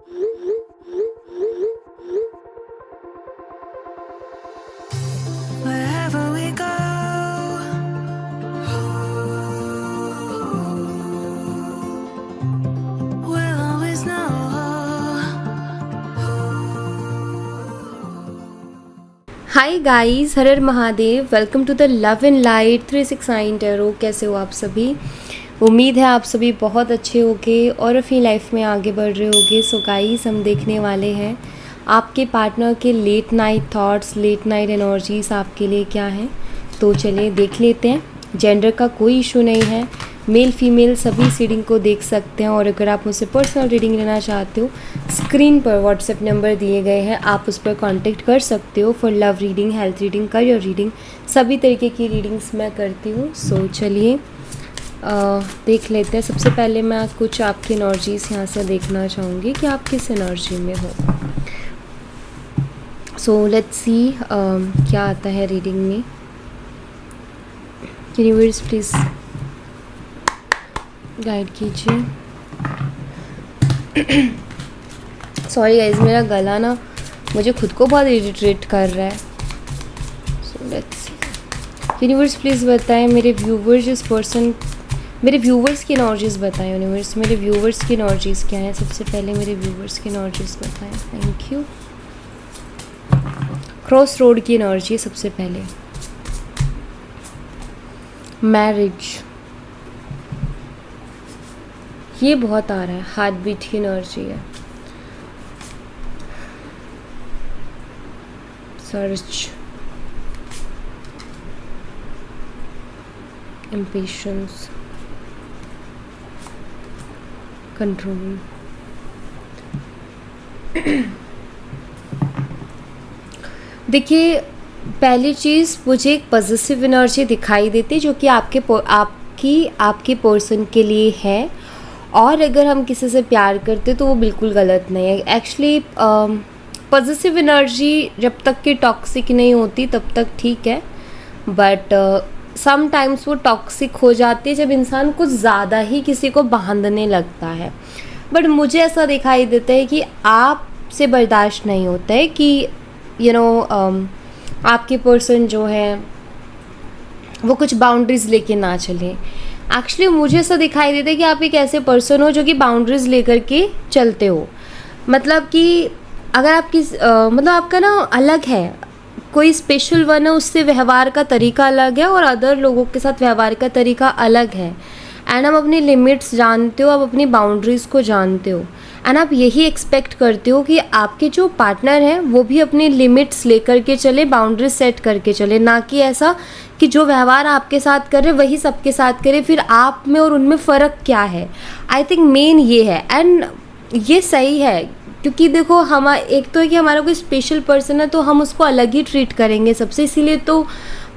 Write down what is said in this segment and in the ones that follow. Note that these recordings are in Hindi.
Wherever we go, we'll always know. Hi guys, हर हर Mahadev. Welcome to the love and light 369 tarot. कैसे हो आप सभी? उम्मीद है आप सभी बहुत अच्छे होगे और अपनी लाइफ में आगे बढ़ रहे होगे। सो गाइस, हम देखने वाले हैं आपके पार्टनर के late night thoughts, late night energies आपके लिए क्या हैं। तो चलिए देख लेते हैं। जेंडर का कोई इशू नहीं है, मेल फीमेल सभी इस रीडिंग को देख सकते हैं। और अगर आप मुझसे पर्सनल रीडिंग लेना चाहते हो, स्क्रीन पर व्हाट्सएप नंबर दिए गए हैं, आप उस पर कांटेक्ट कर सकते हो for love reading, health reading, career reading, सभी तरीके की रीडिंग्स मैं करती हूँ। सो चलिए देख लेते हैं। सबसे पहले मैं कुछ आपकी एनर्जीज यहाँ से देखना चाहूँगी कि आप किस एनर्जी में हो। सो लेट्स सी क्या आता है रीडिंग में। यूनिवर्स प्लीज़ गाइड कीजिए। सॉरी गाइज, मेरा गला ना मुझे खुद को बहुत इरिटेट कर रहा है। So let's see. Universe please बताएं मेरे व्यूवर्स, जिस पर्सन, मेरे व्यूवर्स की एनर्जीज बताएं। यूनिवर्स, मेरे व्यूवर्स की एनर्जीज क्या है? सबसे पहले मेरे व्यूवर्स की एनर्जीज बताएं। Thank you. क्रॉस रोड की एनर्जी सबसे पहले। मैरिज, ये बहुत आ रहा है। हार्ट बीट की एनर्जी है। Search, impatience, control. देखिए, पहली चीज़ मुझे एक पॉजिटिव एनर्जी दिखाई देती है जो कि आपकी पर्सन के लिए है। और अगर हम किसी से प्यार करते तो वो बिल्कुल गलत नहीं है। एक्चुअली पॉजिटिव एनर्जी जब तक कि टॉक्सिक नहीं होती तब तक ठीक है, बट समटाइम्स वो टॉक्सिक हो जाती है जब इंसान कुछ ज़्यादा ही किसी को बांधने लगता है। बट मुझे ऐसा दिखाई देता है कि आपसे बर्दाश्त नहीं होता है कि आपके पर्सन जो है वो कुछ बाउंड्रीज़ लेके ना चले। एक्चुअली मुझे ऐसा दिखाई देता है कि आप एक ऐसे पर्सन हो जो कि बाउंड्रीज़ लेकर के चलते हो। मतलब कि अगर आप मतलब आपका ना अलग है, कोई स्पेशल वन है, उससे व्यवहार का तरीका अलग है और अदर लोगों के साथ व्यवहार का तरीका अलग है। एंड आप अपनी लिमिट्स जानते हो, आप अपनी बाउंड्रीज़ को जानते हो। एंड आप यही एक्सपेक्ट करते हो कि आपके जो पार्टनर हैं वो भी अपनी लिमिट्स लेकर के चले, बाउंड्रीज सेट करके चले, ना कि ऐसा कि जो व्यवहार आपके साथ करे वही सबके साथ करे। फिर आप में और उनमें फ़र्क क्या है? आई थिंक मेन ये है। एंड ये सही है, क्योंकि देखो, हम एक तो है कि हमारा कोई स्पेशल पर्सन है तो हम उसको अलग ही ट्रीट करेंगे सबसे, इसीलिए तो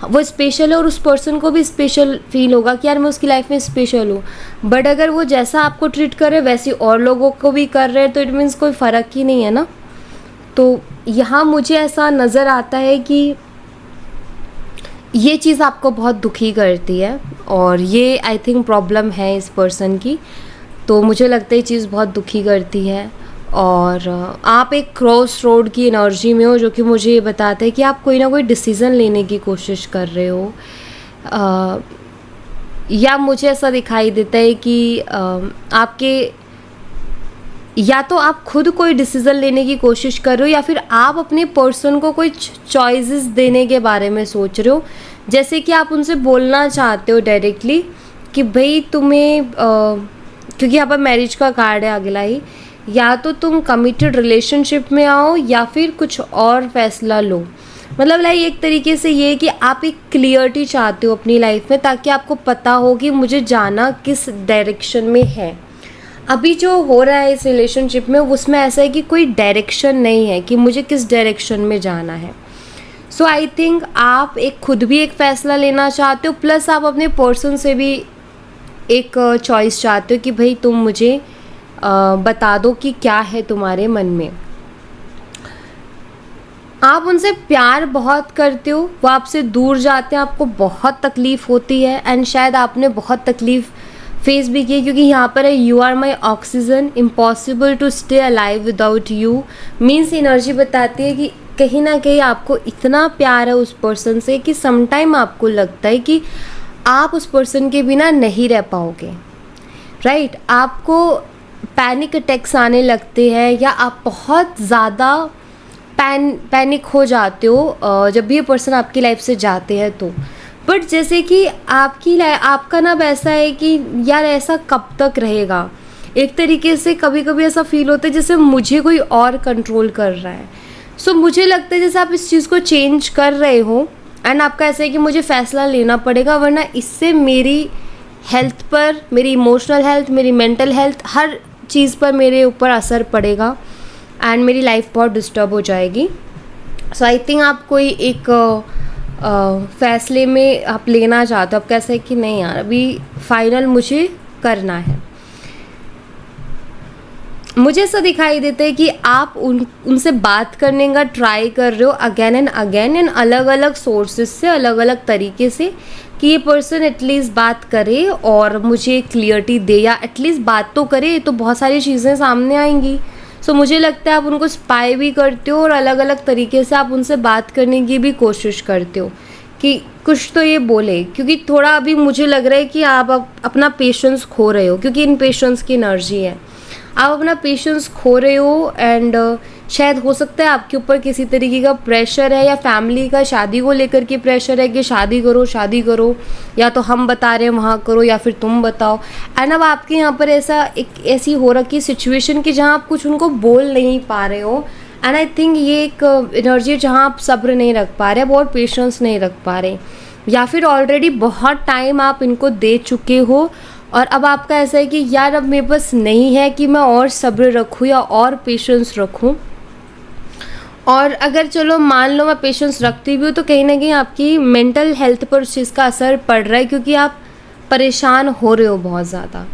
वो स्पेशल है और उस पर्सन को भी स्पेशल फील होगा कि यार मैं उसकी लाइफ में स्पेशल हूँ। बट अगर वो जैसा आपको ट्रीट करे वैसे और लोगों को भी कर रहे हैं तो इट मीन्स कोई फ़र्क ही नहीं है ना। तो यहाँ मुझे ऐसा नज़र आता है कि ये चीज़ आपको बहुत दुखी करती है और ये आई थिंक प्रॉब्लम है इस पर्सन की। तो मुझे लगता है ये चीज़ बहुत दुखी करती है। और आप एक क्रॉस रोड की एनर्जी में हो जो कि मुझे ये बताता है कि आप कोई ना कोई डिसीज़न लेने की कोशिश कर रहे हो। या मुझे ऐसा दिखाई देता है कि आपके, या तो आप खुद कोई डिसीज़न लेने की कोशिश कर रहे हो या फिर आप अपने पर्सन को कोई चॉइसेस देने के बारे में सोच रहे हो। जैसे कि आप उनसे बोलना चाहते हो डायरेक्टली कि भाई तुम्हें क्योंकि यहाँ पर मैरिज का कार्ड है अगला ही, या तो तुम कमिटेड रिलेशनशिप में आओ या फिर कुछ और फैसला लो। मतलब लाइक एक तरीके से ये कि आप एक क्लियरिटी चाहते हो अपनी लाइफ में, ताकि आपको पता हो कि मुझे जाना किस डायरेक्शन में है। अभी जो हो रहा है इस रिलेशनशिप में उसमें ऐसा है कि कोई डायरेक्शन नहीं है कि मुझे किस डायरेक्शन में जाना है। सो आई थिंक आप एक खुद भी एक फ़ैसला लेना चाहते हो, प्लस आप अपने पर्सन से भी एक चॉइस चाहते हो कि भाई तुम मुझे बता दो कि क्या है तुम्हारे मन में। आप उनसे प्यार बहुत करते हो, वो आपसे दूर जाते हैं, आपको बहुत तकलीफ़ होती है एंड शायद आपने बहुत तकलीफ़ फेस भी किए, क्योंकि यहाँ पर है you are my oxygen, impossible to stay alive without you. Means energy बताती है कि कहीं ना कहीं आपको इतना प्यार है उस पर्सन से कि समटाइम आपको लगता है कि आप उस पर्सन के बिना नहीं रह पाओगे, राइट। आपको पैनिक अटैक्स आने लगते हैं या आप बहुत ज़्यादा पैनिक हो जाते हो जब भी ये पर्सन आपकी लाइफ से जाते हैं तो। बट जैसे कि आपका ना वैसा है कि यार ऐसा कब तक रहेगा, एक तरीके से कभी कभी ऐसा फील होता है जैसे मुझे कोई और कंट्रोल कर रहा है। सो मुझे लगता है जैसे आप इस चीज़ को चेंज कर रहे हो एंड आपका ऐसा है कि मुझे फ़ैसला लेना पड़ेगा, वरना इससे मेरी हेल्थ पर, मेरी इमोशनल हेल्थ, मेरी मेंटल हेल्थ, हर चीज़ पर मेरे ऊपर असर पड़ेगा एंड मेरी लाइफ बहुत डिस्टर्ब हो जाएगी। सो आई थिंक आप कोई एक फ़ैसले में आप लेना चाहते हो, आप कैसे है कि नहीं यार अभी फाइनल मुझे करना है। मुझे ऐसा दिखाई देता है कि आप उनसे बात करने का ट्राई कर रहे हो अगेन एंड अगेन इन अलग अलग सोर्सेज से, अलग अलग तरीके से, कि ये पर्सन एटलीस्ट बात करे और मुझे क्लियरिटी दे, या एटलीस्ट बात तो करे, तो बहुत सारी चीज़ें सामने आएंगी। सो मुझे लगता है आप उनको स्पाई भी करते हो और अलग अलग तरीके से आप उनसे बात करने की भी कोशिश करते हो कि कुछ तो ये बोले, क्योंकि थोड़ा अभी मुझे लग रहा है कि आप अपना पेशेंस खो रहे हो, क्योंकि इन पेशेंस की एनर्जी है। आप अपना पेशेंस खो रहे हो एंड शायद हो सकता है आपके ऊपर किसी तरीके का प्रेशर है, या फैमिली का शादी को लेकर के प्रेशर है कि शादी करो, या तो हम बता रहे हैं वहाँ करो या फिर तुम बताओ। एंड अब आपके यहाँ पर ऐसी हो रखी सिचुएशन कि जहाँ आप कुछ उनको बोल नहीं पा रहे हो। एंड आई थिंक ये एक एनर्जी है जहाँ आप सब्र नहीं रख पा रहे, बहुत पेशेंस नहीं रख पा रहे, या फिर ऑलरेडी बहुत टाइम आप इनको दे चुके हो और अब आपका ऐसा है कि यार अब मेरे पास नहीं है कि मैं और सब्र रखूँ या और पेशेंस रखूँ। और अगर चलो मान लो मैं पेशेंस रखती भी हूँ तो कहीं ना कहीं आपकी मेंटल हेल्थ पर उस चीज़ का असर पड़ रहा है, क्योंकि आप परेशान हो रहे हो बहुत ज़्यादा।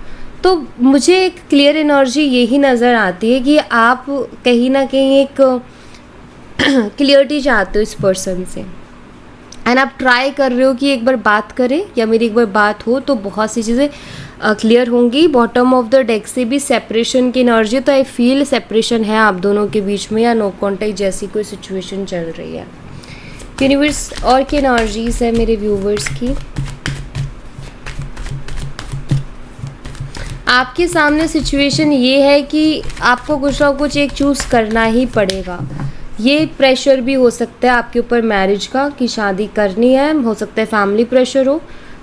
तो मुझे एक क्लियर एनर्जी यही नज़र आती है कि आप कहीं ना कहीं एक क्लियरिटी चाहते हो इस पर्सन से एंड आप ट्राई कर रहे हो कि एक बार बात करें या मेरी एक बार बात हो तो बहुत सी चीज़ें क्लियर होंगी। बॉटम ऑफ द डेक से भी सेपरेशन की एनर्जी, तो आई फील सेपरेशन है आप दोनों के बीच में या नो कॉन्टेक्ट जैसी कोई सिचुएशन चल रही है। यूनिवर्स और की एनर्जीज है मेरे व्यूवर्स की। आपके सामने सिचुएशन ये है कि आपको कुछ ना कुछ एक चूज़ करना ही पड़ेगा। ये प्रेशर भी हो सकता है आपके ऊपर मैरिज का कि शादी करनी है, हो सकता है फैमिली प्रेशर हो,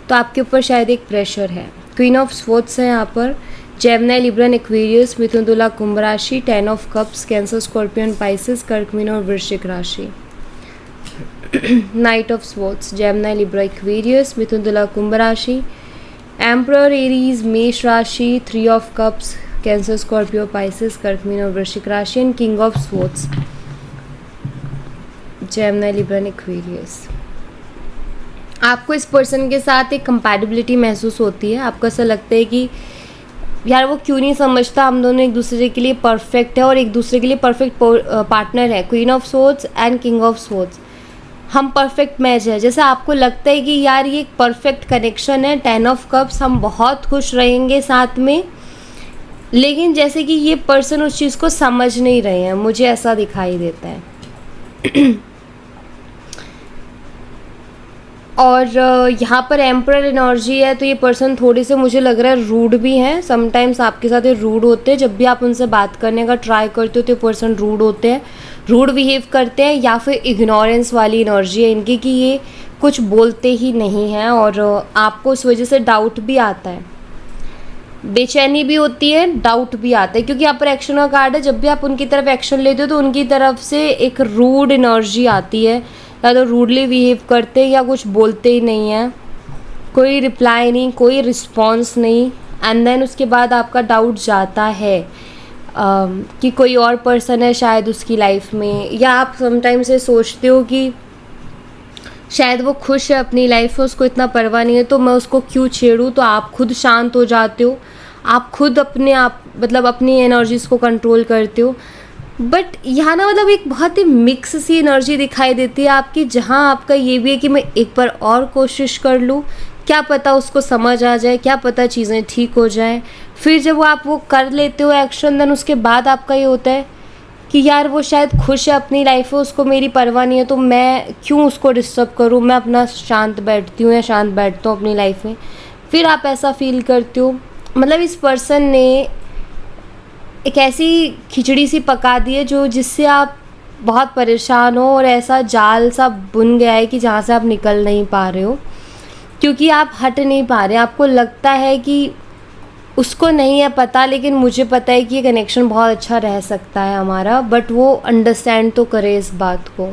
तो आपके ऊपर शायद एक प्रेशर है। क्वीन ऑफ स्वॉर्ड्स है यहाँ पर, जेमिनी, लिब्रा, एक्वेरियस, मिथुन, तुला, कुंभ राशि, 10 of cups, Cancer, scorpion, Pisces, कर्क, मीन और वृश्चिक राशि। Knight of swords, Gemini, Libra, Aquarius, मिथुन, तुला, कुंभ राशि, एम्परर, एरीज, मेष राशि, 3 of cups, Cancer, Scorpio, Pisces, कर्क, मीन और वृश्चिक राशि, and king of swords, Gemini, Libra, Aquarius. आपको इस पर्सन के साथ एक कंपैटिबिलिटी महसूस होती है। आपको ऐसा लगता है कि यार वो क्यों नहीं समझता, हम दोनों एक दूसरे के लिए परफेक्ट है और एक दूसरे के लिए परफेक्ट पार्टनर है। Queen of swords and king of swords, हम परफेक्ट मैच है। जैसे आपको लगता है कि यार ये एक परफेक्ट कनेक्शन है। 10 ऑफ कप्स, हम बहुत खुश रहेंगे साथ में, लेकिन जैसे कि ये पर्सन उस चीज़ को समझ नहीं रहे हैं, मुझे ऐसा दिखाई देता है। और यहाँ पर एम्परर एनर्जी है, तो ये पर्सन थोड़े से मुझे लग रहा है रूड भी हैं। समटाइम्स आपके साथ ये रूड होते हैं, जब भी आप उनसे बात करने का ट्राई करते हो तो ये पर्सन रूड होते हैं, रूड बिहेव करते हैं, या फिर इग्नोरेंस वाली एनर्जी है इनकी कि ये कुछ बोलते ही नहीं हैं और आपको उस वजह से डाउट भी आता है, बेचैनी भी होती है, डाउट भी आता है, क्योंकि यहाँ पर एक्शन का कार्ड है। जब भी आप उनकी तरफ एक्शन लेते हो तो उनकी तरफ से एक रूड एनर्जी आती है, या तो रूडली बिहेव करते हैं या कुछ बोलते ही नहीं हैं, कोई रिप्लाई नहीं, कोई रिस्पॉन्स नहीं। एंड देन उसके बाद आपका डाउट जाता है कि कोई और पर्सन है शायद उसकी लाइफ में, या आप समटाइम्स ये सोचते हो कि शायद वो खुश है अपनी लाइफ में, उसको इतना परवाह नहीं है, तो मैं उसको क्यों छेड़ूं। तो आप खुद शांत हो जाते हो, आप खुद अपनी एनर्जीज को कंट्रोल करते हो। बट यहाँ ना एक बहुत ही मिक्स सी एनर्जी दिखाई देती है आपकी, जहाँ आपका ये भी है कि मैं एक बार और कोशिश कर लूँ, क्या पता उसको समझ आ जाए, क्या पता चीज़ें ठीक हो जाए। फिर जब आप वो कर लेते हो एक्शन, देन उसके बाद आपका ये होता है कि यार वो शायद खुश है अपनी लाइफ में, उसको मेरी परवाह नहीं है, तो मैं क्यों उसको डिस्टर्ब करूँ, मैं अपना शांत बैठती हूँ या शांत बैठता हूँ अपनी लाइफ में। फिर आप ऐसा फील करते हो, मतलब इस पर्सन ने एक ऐसी खिचड़ी सी पका दी है जो जिससे आप बहुत परेशान हो, और ऐसा जाल सा बुन गया है कि जहाँ से आप निकल नहीं पा रहे हो, क्योंकि आप हट नहीं पा रहे। आपको लगता है कि उसको नहीं है पता, लेकिन मुझे पता है कि ये कनेक्शन बहुत अच्छा रह सकता है हमारा, बट वो अंडरस्टैंड तो करे इस बात को।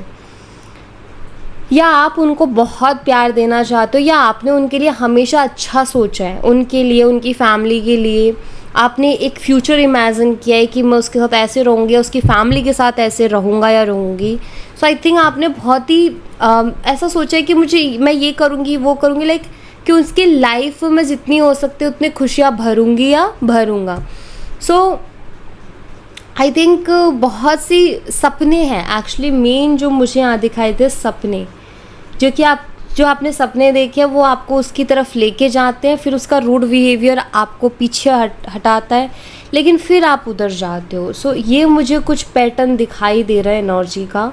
या आप उनको बहुत प्यार देना चाहते हो, या आपने उनके लिए हमेशा अच्छा सोचा है, उनके लिए, उनकी फैमिली के लिए आपने एक फ्यूचर इमेजिन किया है कि मैं उसके साथ ऐसे रहूँगी, उसकी फैमिली के साथ ऐसे रहूँगा या रहूँगी। सो आई थिंक आपने बहुत ही ऐसा सोचा है कि मैं ये करूँगी, वो करूँगी, लाइक कि उसकी लाइफ में जितनी हो सकती है उतनी खुशियाँ भरूँगी या भरूँगा। सो आई थिंक बहुत सी सपने हैं एक्चुअली, मेन जो मुझे यहाँ दिखाई थे सपने, जो आपने सपने देखे हैं वो आपको उसकी तरफ लेके जाते हैं, फिर उसका रूड बिहेवियर आपको पीछे हटाता है, लेकिन फिर आप उधर जाते हो। सो ये मुझे कुछ पैटर्न दिखाई दे रहा है एनर्जी का।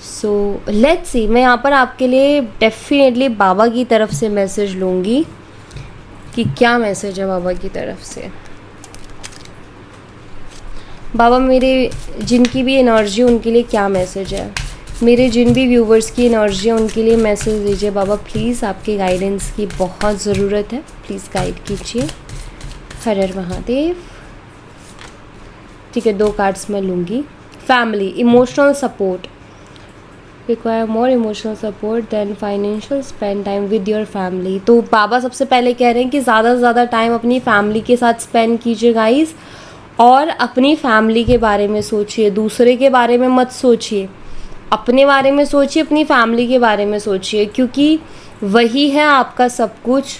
सो लेट्स सी, मैं यहाँ पर आपके लिए डेफिनेटली बाबा की तरफ से मैसेज लूँगी कि क्या मैसेज है बाबा की तरफ से। बाबा मेरे जिनकी भी एनर्जी उनके लिए क्या मैसेज है, मेरे जिन भी व्यूवर्स की एनर्जी है उनके लिए मैसेज दीजिए बाबा प्लीज़। आपके गाइडेंस की बहुत ज़रूरत है, प्लीज़ गाइड कीजिए। हर हर महादेव। ठीक है, 2 कार्ड्स मैं लूँगी। Family, emotional support, require more emotional support than financial, spend time with your family. तो बाबा सबसे पहले कह रहे हैं कि ज़्यादा से ज़्यादा टाइम अपनी फैमिली के साथ स्पेंड कीजिए गाइस, और अपनी फैमिली के बारे में सोचिए, दूसरे के बारे में मत सोचिए, अपने बारे में सोचिए, अपनी फैमिली के बारे में सोचिए, क्योंकि वही है आपका सब कुछ।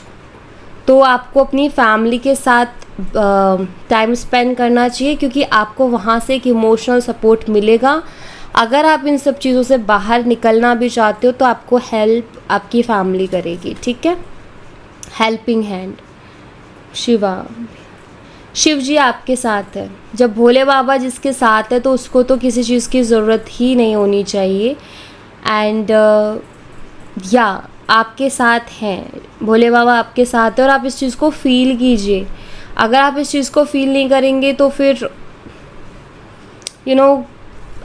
तो आपको अपनी फैमिली के साथ टाइम स्पेंड करना चाहिए, क्योंकि आपको वहाँ से एक इमोशनल सपोर्ट मिलेगा। अगर आप इन सब चीज़ों से बाहर निकलना भी चाहते हो तो आपको हेल्प आपकी फैमिली करेगी, ठीक है। हेल्पिंग हैंड, शिव जी आपके साथ है। जब भोले बाबा जिसके साथ है तो उसको तो किसी चीज़ की ज़रूरत ही नहीं होनी चाहिए। एंड या आपके साथ हैं, भोले बाबा आपके साथ है, और आप इस चीज़ को फील कीजिए। अगर आप इस चीज़ को फील नहीं करेंगे तो फिर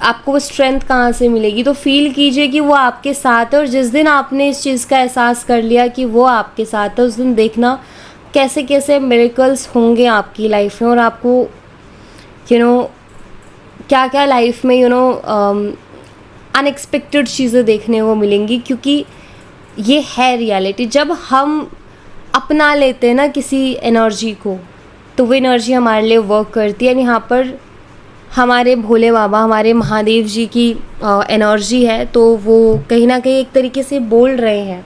आपको वो स्ट्रेंथ कहाँ से मिलेगी। तो फील कीजिए कि वो आपके साथ है, और जिस दिन आपने इस चीज़ का एहसास कर लिया कि वो आपके साथ है, उस दिन देखना कैसे कैसे मिरेकल्स होंगे आपकी लाइफ में, और आपको क्या क्या लाइफ में अनएक्सपेक्टेड चीज़ें देखने को मिलेंगी, क्योंकि ये है रियलिटी। जब हम अपना लेते हैं ना किसी एनर्जी को, तो वो एनर्जी हमारे लिए वर्क करती है। यहाँ पर हमारे भोले बाबा, हमारे महादेव जी की एनर्जी है, तो वो कहीं ना कहीं एक तरीके से बोल रहे हैं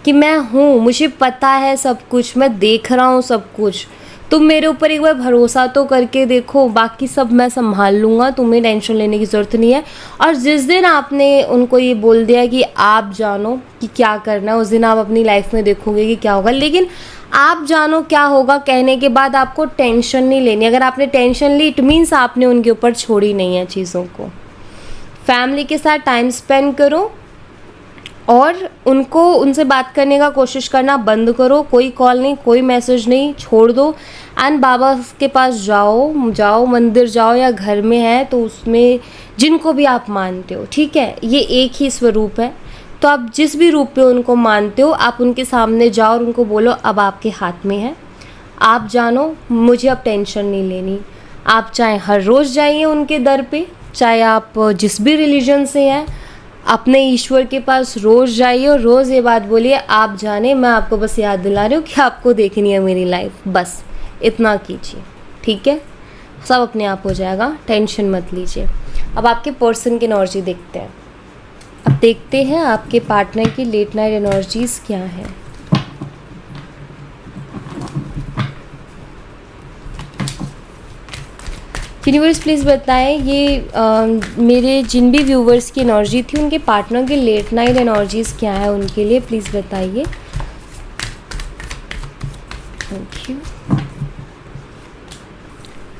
कि मैं हूँ, मुझे पता है सब कुछ, मैं देख रहा हूँ सब कुछ, तुम मेरे ऊपर एक बार भरोसा तो करके देखो, बाकी सब मैं संभाल लूँगा, तुम्हें टेंशन लेने की ज़रूरत नहीं है। और जिस दिन आपने उनको ये बोल दिया कि आप जानो कि क्या करना है, उस दिन आप अपनी लाइफ में देखोगे कि क्या होगा। लेकिन आप जानो क्या होगा कहने के बाद आपको टेंशन नहीं लेनी। अगर आपने टेंशन ली, इट मीन्स आपने उनके ऊपर छोड़ी नहीं है चीज़ों को। फैमिली के साथ टाइम स्पेंड करो, और उनसे बात करने का कोशिश करना बंद करो। कोई कॉल नहीं, कोई मैसेज नहीं, छोड़ दो। एंड बाबा के पास जाओ, मंदिर जाओ, या घर में है तो उसमें जिनको भी आप मानते हो, ठीक है, ये एक ही स्वरूप है। तो आप जिस भी रूप पे उनको मानते हो, आप उनके सामने जाओ और उनको बोलो अब आपके हाथ में है, आप जानो, मुझे अब टेंशन नहीं लेनी। आप चाहे हर रोज़ जाइए उनके दर पे, चाहे आप जिस भी रिलीजन से हैं, अपने ईश्वर के पास रोज़ जाइए और रोज़ ये बात बोलिए, आप जाने, मैं आपको बस याद दिला रही हूँ कि आपको देखनी है मेरी लाइफ, बस इतना कीजिए, ठीक है। सब अपने आप हो जाएगा, टेंशन मत लीजिए। अब आपके पर्सन की एनर्जी देखते हैं। अब देखते हैं आपके पार्टनर की लेट नाइट एनर्जीज़ क्या है। यूनिवर्स प्लीज़ बताएं, ये मेरे जिन भी व्यूवर्स की एनर्जी थी उनके पार्टनर की लेट नाइट एनर्जीज़ क्या है उनके लिए, प्लीज़ बताइए। Thank you.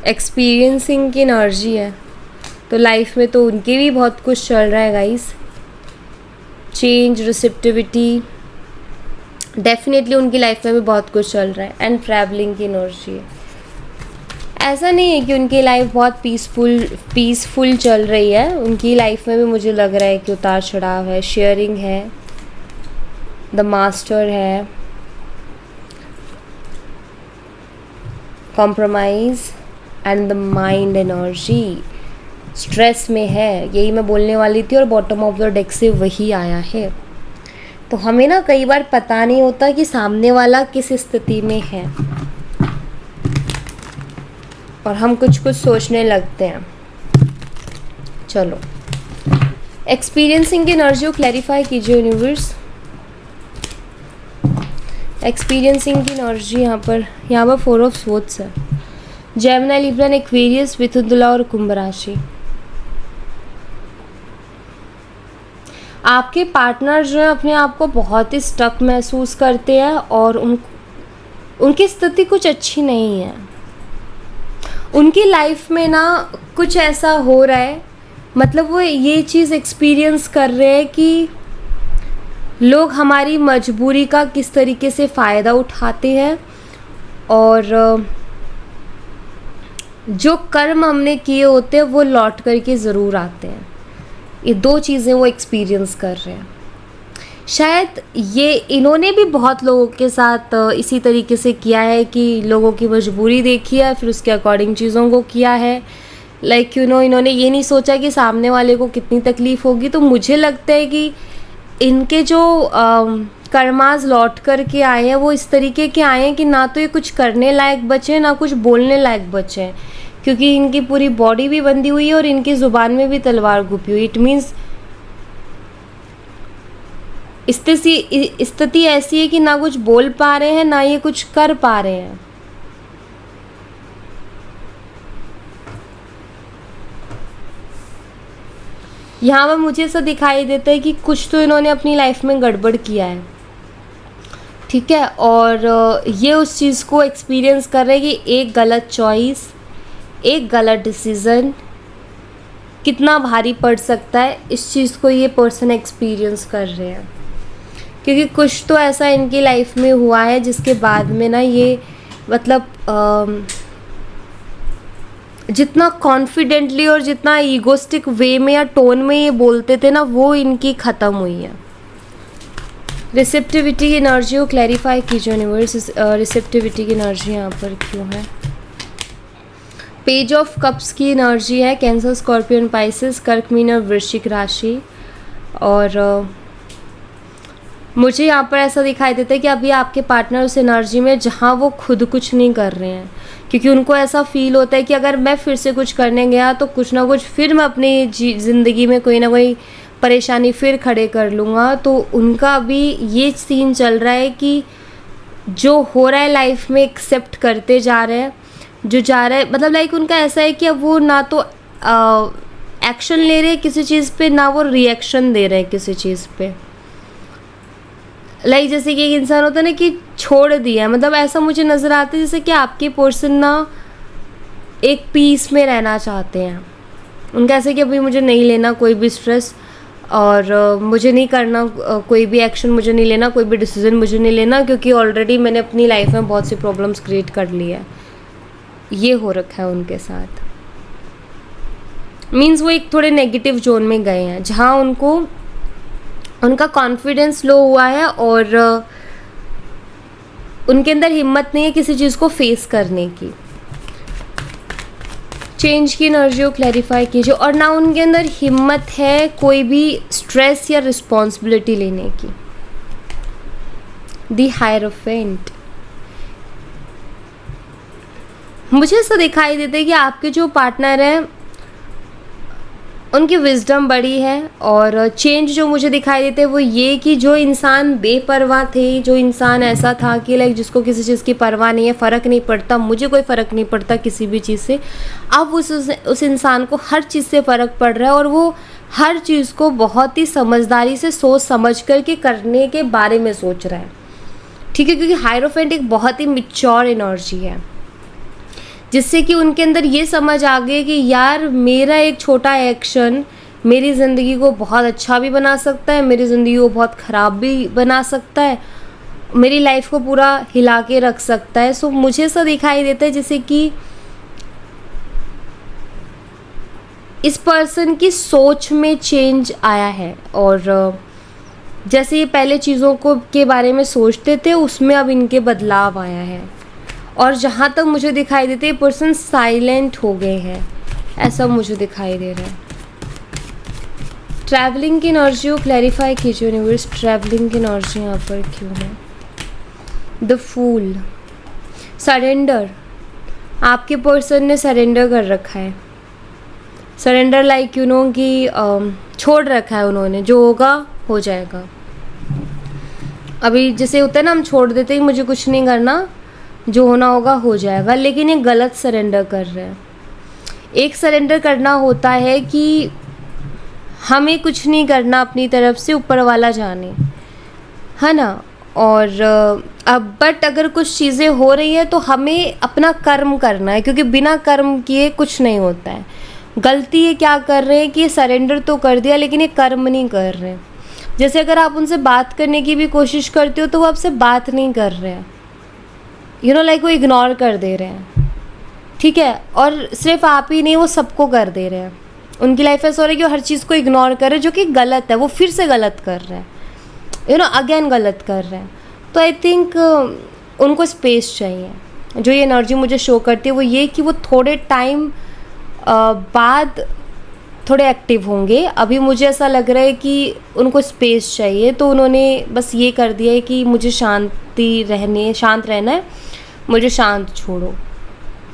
एक्सपीरियंसिंग की एनर्जी है, तो लाइफ में तो उनके भी बहुत कुछ चल रहा है गाइस। चेंज, रिसेप्टिविटी, डेफिनेटली उनकी लाइफ में भी बहुत कुछ चल रहा है। एंड ट्रैवलिंग की एनर्जी है। ऐसा नहीं है कि उनकी लाइफ बहुत पीसफुल चल रही है, उनकी लाइफ में भी मुझे लग रहा है कि उतार चढ़ाव है। शेयरिंग है, द मास्टर है, compromise and the mind energy. Stress में है, यही मैं बोलने वाली थी, और बॉटम ऑफ द डेक से वही आया है। तो हमें ना कई बार पता नहीं होता कि सामने वाला किस स्थिति में है, और हम कुछ कुछ सोचने लगते हैं। चलो, एक्सपीरियंसिंग की एनर्जी को क्लैरिफाई कीजिए यूनिवर्स। एक्सपीरियंसिंग की एनर्जी यहाँ पर 4 ऑफ स्वॉर्ड्स है। जेमिनी, लिब्रा, एक्वेरियस, मिथुन, तुला और कुंभ राशि। आपके पार्टनर जो है अपने आप को बहुत ही स्टक महसूस करते हैं, और उनकी स्थिति कुछ अच्छी नहीं है। उनकी लाइफ में ना कुछ ऐसा हो रहा है, मतलब वो ये चीज़ एक्सपीरियंस कर रहे हैं कि लोग हमारी मजबूरी का किस तरीके से फ़ायदा उठाते हैं, और जो कर्म हमने किए होते हैं वो लौट करके ज़रूर आते हैं। ये 2 चीज़ें वो एक्सपीरियंस कर रहे हैं। शायद ये इन्होंने भी बहुत लोगों के साथ इसी तरीके से किया है कि लोगों की मजबूरी देखी है, फिर उसके अकॉर्डिंग चीज़ों को किया है। लाइक इन्होंने ये नहीं सोचा कि सामने वाले को कितनी तकलीफ़ होगी। तो मुझे लगता है कि इनके जो कर्मास लौट कर के आए हैं वो इस तरीके के आए हैं कि ना तो ये कुछ करने लायक बचे, ना कुछ बोलने लायक बचे, क्योंकि इनकी पूरी बॉडी भी बंधी हुई है और इनकी ज़ुबान में भी तलवार घुपी हुई। इट मीन्स स्थिति ऐसी है कि ना कुछ बोल पा रहे हैं, ना ये कुछ कर पा रहे हैं। यहाँ पर मुझे ऐसा दिखाई देता है कि कुछ तो इन्होंने अपनी लाइफ में गड़बड़ किया है, ठीक है, और ये उस चीज़ को एक्सपीरियंस कर रहे हैं कि एक गलत चॉइस, एक गलत डिसीज़न कितना भारी पड़ सकता है। इस चीज़ को ये पर्सन एक्सपीरियंस कर रहे हैं, क्योंकि कुछ तो ऐसा इनकी लाइफ में हुआ है जिसके बाद में ना ये मतलब जितना कॉन्फिडेंटली और जितना ईगोस्टिक वे में या टोन में ये बोलते थे ना, वो इनकी ख़त्म हुई है। रिसेप्टिविटी की एनर्जी को क्लैरिफाई कीजिए यूनिवर्स। रिसेप्टिविटी की एनर्जी यहाँ पर क्यों है? पेज ऑफ कप्स की एनर्जी है। कैंसर, स्कॉर्पियन, पाइसेस, कर्क, मीन और वृश्चिक राशि। और मुझे यहाँ पर ऐसा दिखाई देता है कि अभी आपके पार्टनर उस एनर्जी में जहाँ वो खुद कुछ नहीं कर रहे हैं, क्योंकि उनको ऐसा फील होता है कि अगर मैं फिर से कुछ करने गया तो कुछ ना कुछ फिर मैं अपनी ज़िंदगी में कोई ना कोई परेशानी फिर खड़े कर लूँगा। तो उनका अभी ये सीन चल रहा है कि जो हो रहा है लाइफ में एक्सेप्ट करते जा रहे हैं, जो जा रहा है, मतलब लाइक उनका ऐसा है कि अब वो ना तो एक्शन ले रहे हैं किसी चीज़ पे, ना वो रिएक्शन दे रहे हैं किसी चीज़ पे। लाइक जैसे कि एक इंसान होता है ना कि छोड़ दिया, मतलब ऐसा मुझे नज़र आता है जैसे कि आपके पर्सन ना एक पीस में रहना चाहते हैं। उनका ऐसा कि अभी मुझे नहीं लेना कोई भी स्ट्रेस, और मुझे नहीं करना कोई भी एक्शन, मुझे नहीं लेना कोई भी डिसीजन, मुझे नहीं लेना, क्योंकि ऑलरेडी मैंने अपनी लाइफ में बहुत सी प्रॉब्लम्स क्रिएट कर ली है। ये हो रखा है उनके साथ। मीन्स वो एक थोड़े नेगेटिव जोन में गए हैं जहाँ उनका कॉन्फिडेंस लो हुआ है, और उनके अंदर हिम्मत नहीं है किसी चीज़ को फेस करने की। चेंज की एनर्जी को क्लैरिफाई कीजिए। और ना उनके अंदर हिम्मत है कोई भी स्ट्रेस या रिस्पॉन्सिबिलिटी लेने की। द हायरोफेंट, मुझे ऐसा दिखाई देता है कि आपके जो पार्टनर हैं उनकी विजडम बड़ी है, और चेंज जो मुझे दिखाई देते हैं वो ये कि जो इंसान बेपरवाह थे, जो इंसान ऐसा था कि लाइक जिसको किसी चीज़ की परवाह नहीं है, फ़र्क नहीं पड़ता, मुझे कोई फ़र्क नहीं पड़ता किसी भी चीज़ से, अब उस इंसान को हर चीज़ से फ़र्क पड़ रहा है, और वो हर चीज़ को बहुत ही समझदारी से सोच समझ कर के करने के बारे में सोच रहा है। ठीक है, क्योंकि हायरोफेंट एक बहुत ही मिच्योर एनर्जी है, जिससे कि उनके अंदर ये समझ आ गई कि यार मेरा एक छोटा एक्शन मेरी ज़िंदगी को बहुत अच्छा भी बना सकता है, मेरी ज़िंदगी को बहुत ख़राब भी बना सकता है, मेरी लाइफ को पूरा हिला के रख सकता है। सो मुझे ऐसा दिखाई देता है जैसे कि इस पर्सन की सोच में चेंज आया है, और जैसे ये पहले चीज़ों को के बारे में सोचते थे उसमें अब इनके बदलाव आया है। और जहाँ तक मुझे दिखाई देते ये पर्सन साइलेंट हो गए हैं, ऐसा मुझे दिखाई दे रहा है। ट्रैवलिंग की एनर्जी को क्लैरिफाई कीजिए यूनिवर्स, ट्रैवलिंग की एनर्जी यहाँ पर क्यों है? द फूल, सरेंडर, आपके पर्सन ने सरेंडर कर रखा है। सरेंडर लाइक यू नो कि छोड़ रखा है उन्होंने, जो होगा हो जाएगा। अभी जैसे होता है ना, हम छोड़ देते हैं मुझे कुछ नहीं करना, जो होना होगा हो जाएगा, लेकिन ये गलत सरेंडर कर रहे हैं। एक सरेंडर करना होता है कि हमें कुछ नहीं करना अपनी तरफ से, ऊपर वाला जाने, है ना। और अब बट अगर कुछ चीज़ें हो रही हैं तो हमें अपना कर्म करना है, क्योंकि बिना कर्म किए कुछ नहीं होता है। गलती ये क्या कर रहे हैं कि सरेंडर तो कर दिया लेकिन ये कर्म नहीं कर रहे हैं। जैसे अगर आप उनसे बात करने की भी कोशिश करते हो तो वो आपसे बात नहीं कर रहे हैं, यू नो लाइक वो इग्नोर कर दे रहे हैं, ठीक है। और सिर्फ आप ही नहीं, वो सबको कर दे रहे हैं। उनकी लाइफ ऐसा हो रहा है कि वो हर चीज़ को इग्नोर कर रहे हैं, जो कि गलत है। वो फिर से गलत कर रहे हैं, यू नो अगेन गलत कर रहे हैं। तो आई थिंक उनको स्पेस चाहिए। जो ये एनर्जी मुझे शो करती है वो ये कि वो थोड़े टाइम बाद थोड़े एक्टिव होंगे। अभी मुझे ऐसा लग रहा है कि उनको स्पेस चाहिए, तो उन्होंने बस ये कर दिया है कि मुझे शांत रहना है, मुझे शांत छोड़ो।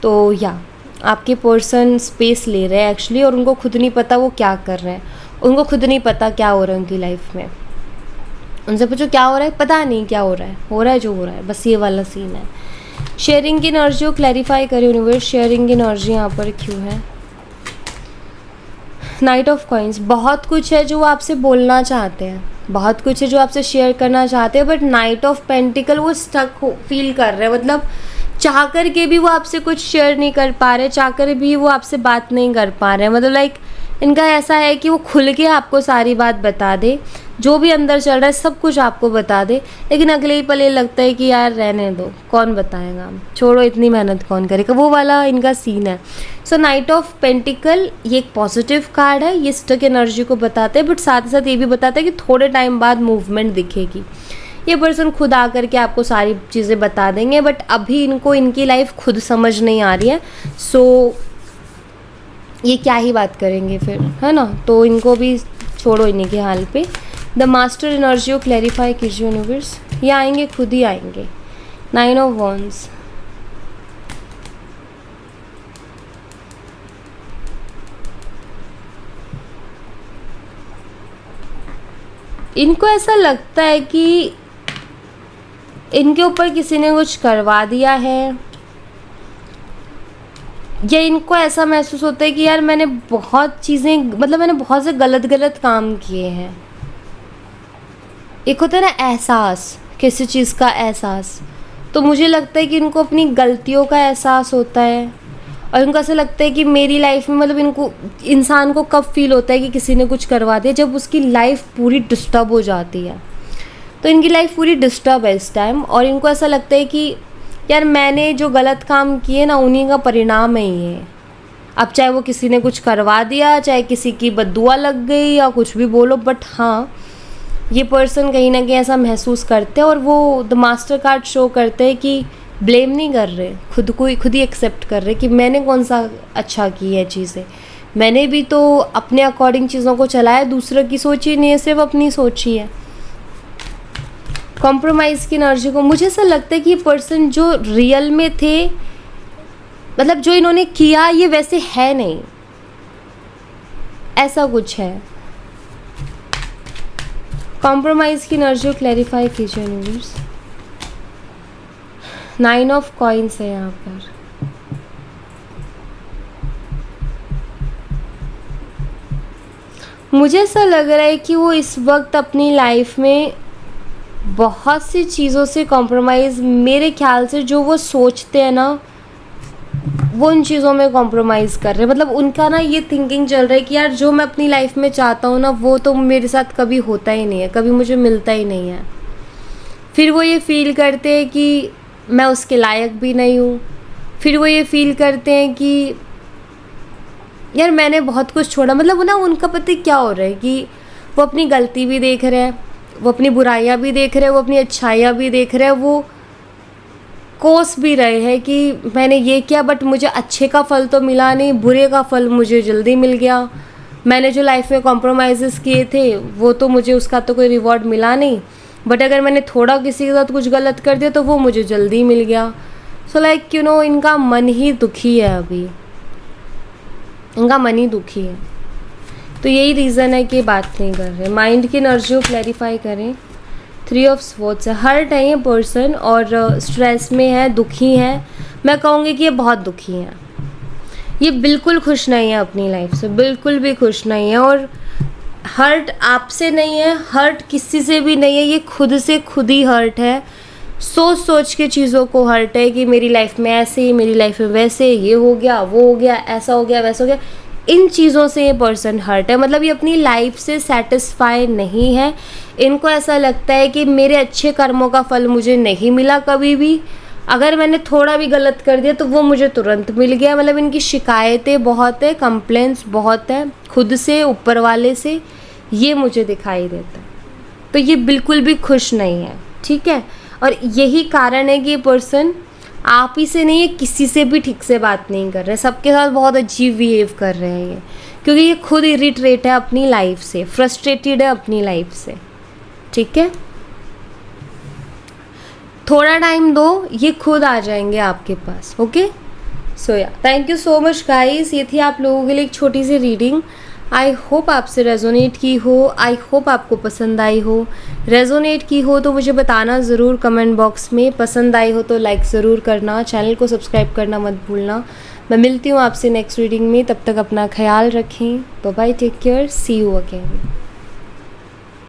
तो या आपके पर्सन स्पेस ले रहे हैं एक्चुअली, और उनको खुद नहीं पता वो क्या कर रहे हैं। उनको खुद नहीं पता क्या हो रहा है उनकी लाइफ में। उनसे पूछो क्या हो रहा है, पता नहीं क्या हो रहा है जो हो रहा है, बस ये वाला सीन है। शेयरिंग की एनर्जी को क्लैरिफाई करें यूनिवर्स, शेयरिंग की एनर्जी यहाँ पर क्यों है? नाइट ऑफ कॉइन्स, बहुत कुछ है जो वो आपसे बोलना चाहते हैं, बहुत कुछ है जो आपसे शेयर करना चाहते हैं, बट नाइट ऑफ पेंटिकल वो स्टक फील कर रहे हैं। मतलब चाह कर के भी वो आपसे कुछ शेयर नहीं कर पा रहे, चाह कर भी वो आपसे बात नहीं कर पा रहे हैं। मतलब लाइक इनका ऐसा है कि वो खुल के आपको सारी बात बता दे, जो भी अंदर चल रहा है सब कुछ आपको बता दे, लेकिन अगले ही पल ये लगता है कि यार रहने दो, कौन बताएगा, छोड़ो, इतनी मेहनत कौन करेगा, वो वाला इनका सीन है। सो नाइट ऑफ पेंटिकल ये एक पॉजिटिव कार्ड है, ये स्टक एनर्जी को बताते हैं, बट साथ ही साथ ये भी बताता है कि थोड़े टाइम बाद मूवमेंट दिखेगी। ये पर्सन खुद आकर के आपको सारी चीज़ें बता देंगे, बट अभी इनको इनकी लाइफ खुद समझ नहीं आ रही है। सो ये क्या ही बात करेंगे फिर, है ना। तो इनको भी छोड़ो इन्हीं के हाल पे। द मास्टर एनर्जी को क्लैरिफाई कीजिए यूनिवर्स, ये आएंगे, खुद ही आएंगे। 9 ऑफ वॉन्ड्स, इनको ऐसा लगता है कि इनके ऊपर किसी ने कुछ करवा दिया है, या इनको ऐसा महसूस होता है कि यार मैंने बहुत चीज़ें, मतलब मैंने बहुत से गलत काम किए हैं। एक होता है ना एहसास, किसी चीज़ का एहसास, तो मुझे लगता है कि इनको अपनी गलतियों का एहसास होता है, और इनको ऐसा लगता है कि मेरी लाइफ में, मतलब इनको, इंसान को कब फील होता है कि किसी ने कुछ करवा दिया, जब उसकी लाइफ पूरी डिस्टर्ब हो जाती है। तो इनकी लाइफ पूरी डिस्टर्ब है इस टाइम, और इनको ऐसा लगता है कि यार मैंने जो गलत काम किए ना उन्हीं का परिणाम है ये। अब चाहे वो किसी ने कुछ करवा दिया, चाहे किसी की बद्दुआ लग गई, या कुछ भी बोलो, बट हाँ ये पर्सन कहीं ना कहीं ऐसा महसूस करते हैं, और वो द मास्टर कार्ड शो करते हैं कि ब्लेम नहीं कर रहे, खुद ही एक्सेप्ट कर रहे कि मैंने कौन सा अच्छा की है चीज़ें, मैंने भी तो अपने अकॉर्डिंग चीज़ों को चलाया, दूसरों की सोची नहीं है, सिर्फ अपनी सोची है। कॉम्प्रोमाइज़ की एनर्जी को, मुझे ऐसा लगता है कि ये पर्सन जो रियल में थे, मतलब जो इन्होंने किया ये वैसे है नहीं, ऐसा कुछ है। कॉम्प्रोमाइज़ की एनर्जी को क्लैरिफाई कीजिए यूनिवर्स। 9 ऑफ कॉइन्स है यहाँ पर। मुझे ऐसा लग रहा है कि वो इस वक्त अपनी लाइफ में बहुत सी चीज़ों से कॉम्प्रोमाइज़, मेरे ख्याल से जो वो सोचते हैं ना वो उन चीज़ों में कॉम्प्रोमाइज़ कर रहे हैं। मतलब उनका ना ये थिंकिंग चल रहा है कि यार जो मैं अपनी लाइफ में चाहता हूँ ना वो तो मेरे साथ कभी होता ही नहीं है, कभी मुझे मिलता ही नहीं है। फिर वो ये फील करते हैं कि मैं उसके लायक भी नहीं हूँ। फिर वो ये फील करते हैं कि यार मैंने बहुत कुछ छोड़ा। मतलब ना उनका पता है क्या हो रहा है कि वो अपनी गलती भी देख रहे हैं, वो अपनी बुराइयां भी देख रहे हैं, वो अपनी अच्छाइयाँ भी देख रहे हैं, वो कोस भी रहे हैं कि मैंने ये किया बट मुझे अच्छे का फल तो मिला नहीं, बुरे का फल मुझे जल्दी मिल गया। मैंने जो लाइफ में कॉम्प्रोमाइज़ किए थे वो तो मुझे उसका तो कोई रिवॉर्ड मिला नहीं, बट अगर मैंने थोड़ा किसी के साथ कुछ गलत कर दिया तो वो मुझे जल्दी मिल गया। सो लाइक यू नो इनका मन ही दुखी है, अभी इनका मन ही दुखी है। तो यही रीज़न है कि बात नहीं कर रहे। माइंड की एनर्जी को क्लैरिफाई करें। 3 ऑफ स्वॉर्ड्स है, हर टाइम पर्सन और स्ट्रेस में है, दुखी है। मैं कहूँगी कि ये बहुत दुखी हैं, ये बिल्कुल खुश नहीं है अपनी लाइफ से, बिल्कुल भी खुश नहीं है। और हर्ट आपसे नहीं है, हर्ट किसी से भी नहीं है, ये खुद से खुद ही हर्ट है। सोच सोच के चीज़ों को हर्ट है कि मेरी लाइफ में ऐसे, मेरी लाइफ में वैसे, ये हो गया, वो हो गया, ऐसा हो गया, वैसा हो गया। इन चीज़ों से ये पर्सन हर्ट है। मतलब ये अपनी लाइफ से सेटिस्फाई नहीं है। इनको ऐसा लगता है कि मेरे अच्छे कर्मों का फल मुझे नहीं मिला कभी भी, अगर मैंने थोड़ा भी गलत कर दिया तो वो मुझे तुरंत मिल गया। मतलब इनकी शिकायतें बहुत है, कंप्लेंट्स बहुत है खुद से, ऊपर वाले से, ये मुझे दिखाई देता है। तो ये बिल्कुल भी खुश नहीं है, ठीक है। और यही कारण है कि ये पर्सन आप ही से नहीं है, किसी से भी ठीक से बात नहीं कर रहे, सबके साथ बहुत अजीब बिहेव कर रहे हैं ये, क्योंकि ये खुद इरिटेट है अपनी लाइफ से, फ्रस्ट्रेटेड है अपनी लाइफ से, ठीक है। थोड़ा टाइम दो, ये खुद आ जाएंगे आपके पास, ओके। सो या thank you so much guys, ये थी आप लोगों के लिए एक छोटी सी रीडिंग। आई होप आपसे रेजोनेट की हो, आई होप आपको पसंद आई हो। रेजोनेट की हो तो मुझे बताना ज़रूर कमेंट बॉक्स में, पसंद आई हो तो लाइक ज़रूर करना, चैनल को सब्सक्राइब करना मत भूलना। मैं मिलती हूँ आपसे नेक्स्ट रीडिंग में, तब तक अपना ख्याल रखें। Bye bye, take care, see you again.